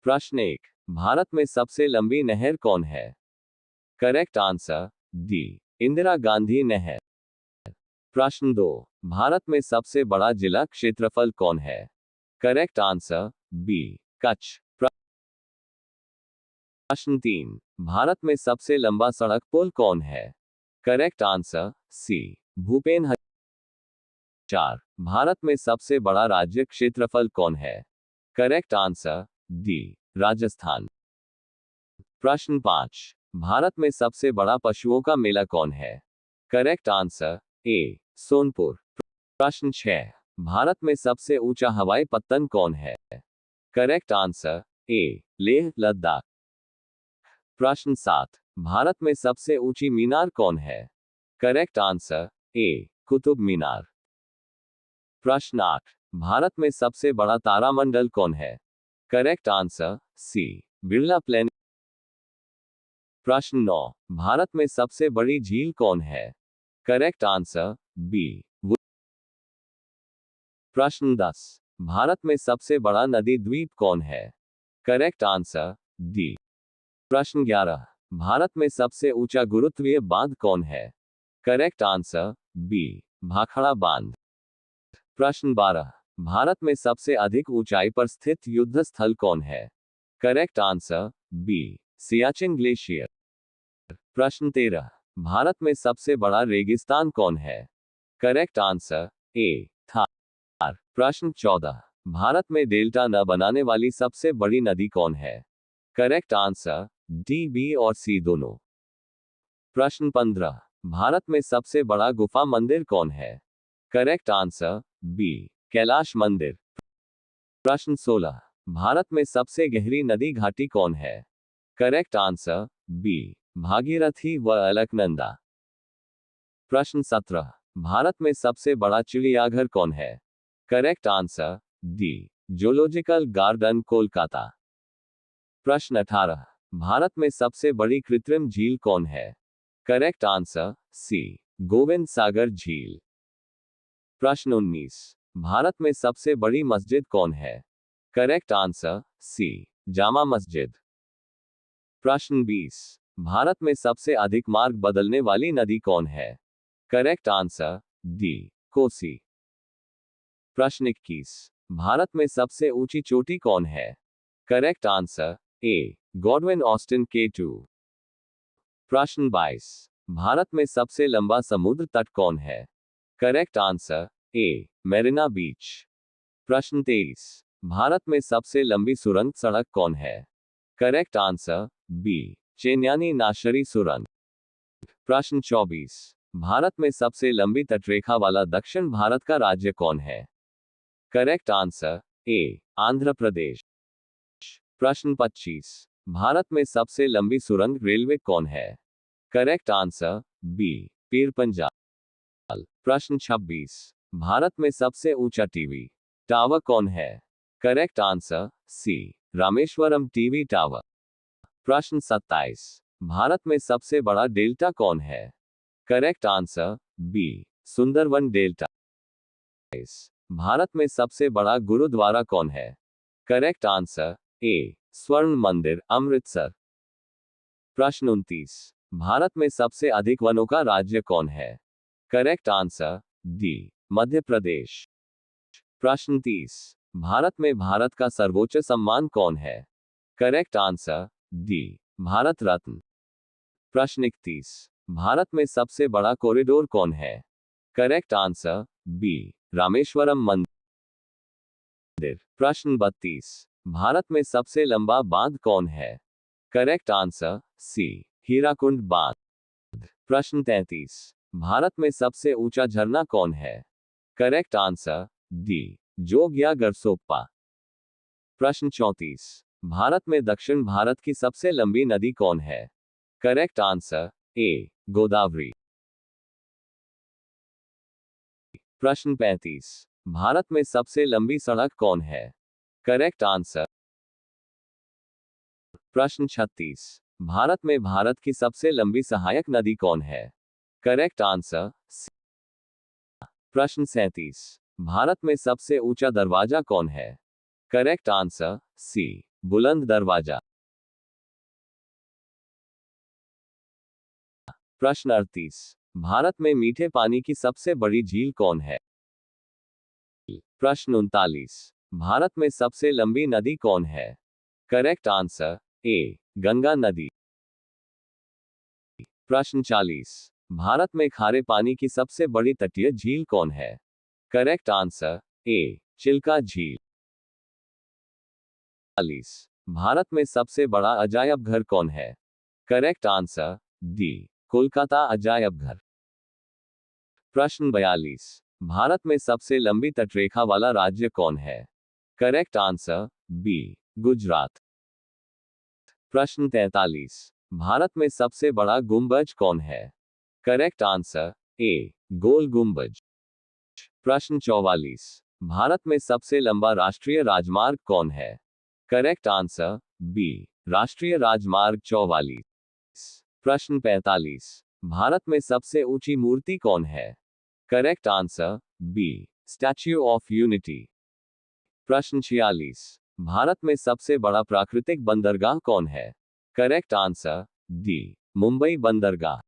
प्रश्न 1, भारत में सबसे लंबी नहर कौन है? Correct answer D, Indira Gandhi नहर। प्रश्न 2, भारत में सबसे बड़ा जिला क्षेत्रफल कौन है? Correct answer B, Kutch. प्रश्न 3, भारत में सबसे लंबा सड़क पुल कौन है? Correct answer C, Bhupen Hazarika. 4, Bharat में सबसे बड़ा राज्य क्षेत्रफल कौन है? Correct answer D, Rajasthan. प्रश्न 5, भारत में सबसे बड़ा पशुओं का मेला कौन है? करेक्ट आंसर ए, सोनपुर। प्रश्न 6, भारत में सबसे ऊंचा हवाई पत्तन कौन है? Correct answer A, Leh Ladakh. प्रश्न 7, भारत में सबसे ऊंची मीनार कौन है? Correct answer A, Qutub Minar. प्रश्न 8, भारत में सबसे बड़ा तारामंडल कौन है? Correct answer C, Birla planet. प्रश्न 9, भारत में सबसे बड़ी झील कौन है? करेक्ट आंसर बी, प्रश्न 10, भारत में सबसे बड़ा नदी द्वीप कौन है? Correct answer D. प्रश्न 11, भारत में सबसे ऊंचा गुरुत्वीय बांध कौन है? करेक्ट आंसर बी, भाखड़ा बांध। प्रश्न 12, भारत में सबसे अधिक ऊंचाई पर स्थित युद्ध स्थल कौन है? Correct answer B, Siachen glacier. प्रश्न 13, भारत में सबसे बड़ा रेगिस्तान कौन है? Correct answer A, Thar. प्रश्न 14, भारत में डेल्टा न बनाने वाली सबसे बड़ी नदी कौन है? करेक्ट आंसर डी, बी और सी दोनों। प्रश्न 15, भारत में सबसे बड़ा गुफा मंदिर कौन है? करेक्ट आंसर बी, कैलाश मंदिर। प्रश्न 16, भारत में सबसे गहरी नदी घाटी कौन है? करेक्ट आंसर बी, भागीरथी व अलकनंदा। प्रश्न 17, भारत में सबसे बड़ा चिड़ियाघर कौन है? Correct answer D, zoological garden Kolkata. प्रश्न 18, भारत में सबसे बड़ी कृत्रिम झील कौन है? करेक्ट आंसर सी, गोविंद सागर झील। प्रश्न 19, भारत में सबसे बड़ी मस्जिद कौन है? करेक्ट आंसर सी, जामा मस्जिद। प्रश्न 20, भारत में सबसे अधिक मार्ग बदलने वाली नदी कौन है? Correct answer D, Kosi. प्रश्न 21, भारत में सबसे ऊंची चोटी कौन है? करेक्ट आंसर ए, गॉडविन ऑस्टिन K2। प्रश्न 22, भारत में सबसे लंबा समुद्र तट कौन है? करेक्ट आंसर ए, मेरिना बीच। प्रश्न 23, भारत में सबसे लंबी सुरंग सड़क कौन है? Correct answer B, Chenani Nashri सुरंग। प्रश्न 24, भारत में सबसे लंबी तटरेखा वाला दक्षिण भारत का राज्य कौन है? करेक्ट आंसर ए, आंध्र प्रदेश। प्रश्न 25, भारत में सबसे लंबी सुरंग रेलवे कौन है? Correct answer B, Pir Panjal. प्रश्न 26, भारत में सबसे ऊंचा टीवी टावर कौन है? Correct answer C, Rameswaram TV tower. प्रश्न 27, भारत में सबसे बड़ा डेल्टा कौन है? Correct answer B, Sundarban delta. Bharat में सबसे बड़ा गुरुद्वारा कौन है? करेक्ट आंसर ए, स्वर्ण मंदिर अमृतसर। प्रश्न 29, भारत में सबसे अधिक वनों का राज्य कौन है? Correct answer D, Madhya Pradesh. प्रश्न 30, भारत में भारत का सर्वोच्च सम्मान कौन है? Correct answer D, Bharat Ratna. प्रश्न 31, भारत में सबसे बड़ा कॉरिडोर कौन है? करेक्ट आंसर बी, रामेश्वरम मंदिर। प्रश्न 32, भारत में सबसे लंबा बांध कौन है? करेक्ट आंसर सी, हीराकुंड बांध। प्रश्न 33, भारत में सबसे ऊंचा झरना कौन है? करेक्ट आंसर डी, जोग या गरसोप्पा। प्रश्न 34, भारत में दक्षिण भारत की सबसे लंबी नदी कौन है? करेक्ट आंसर ए, गोदावरी। प्रश्न 35, भारत में सबसे लंबी सड़क कौन है? Correct answer. प्रश्न 36, भारत में भारत की सबसे लंबी सहायक नदी कौन है? Correct answer C. प्रश्न 37, भारत में सबसे ऊंचा दरवाजा कौन है? करेक्ट आंसर सी, बुलंद दरवाजा। प्रश्न 38, भारत में मीठे पानी की सबसे बड़ी झील कौन है? प्रश्न 39, भारत में सबसे लंबी नदी कौन है? करेक्ट आंसर ए, गंगा नदी। प्रश्न 40, भारत में खारे पानी की सबसे बड़ी तटीय झील कौन है? करेक्ट आंसर ए, चिल्का झील। 40, भारत में सबसे बड़ा अजायब घर कौन है? करेक्ट आंसर डी, कोलकाता अजायब घर। प्रश्न 42, भारत में सबसे लंबी तटरेखा वाला राज्य कौन है? Correct answer B, Gujarat. प्रश्न 43, भारत में सबसे बड़ा गुंबज कौन है? करेक्ट आंसर ए, गोल गुंबज। प्रश्न 44, भारत में सबसे लंबा राष्ट्रीय राजमार्ग कौन है? करेक्ट आंसर बी, राष्ट्रीय राजमार्ग 44। प्रश्न 45, भारत में सबसे ऊंची मूर्ति कौन है? Correct answer B, Statue of Unity. प्रश्न 46, भारत में सबसे बड़ा प्राकृतिक बंदरगाह कौन है? करेक्ट आंसर डी, मुंबई बंदरगाह।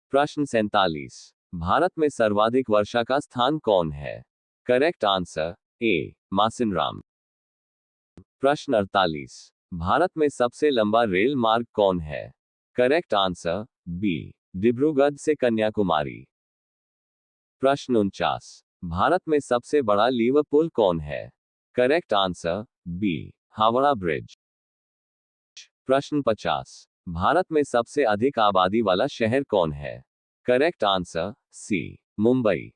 प्रश्न 47, भारत में सर्वाधिक वर्षा का स्थान कौन है? करेक्ट आंसर ए, मासिनराम। प्रश्न 48, भारत में सबसे लंबा रेल मार्ग कौन है? करेक्ट आंसर बी, डिब्रूगढ़ से कन्याकुमारी। प्रश्न 49, भारत में सबसे बड़ा लीवर पुल कौन है? Correct answer B, Howrah bridge. प्रश्न 50, भारत में सबसे अधिक आबादी वाला शहर कौन है? Correct answer C, Mumbai.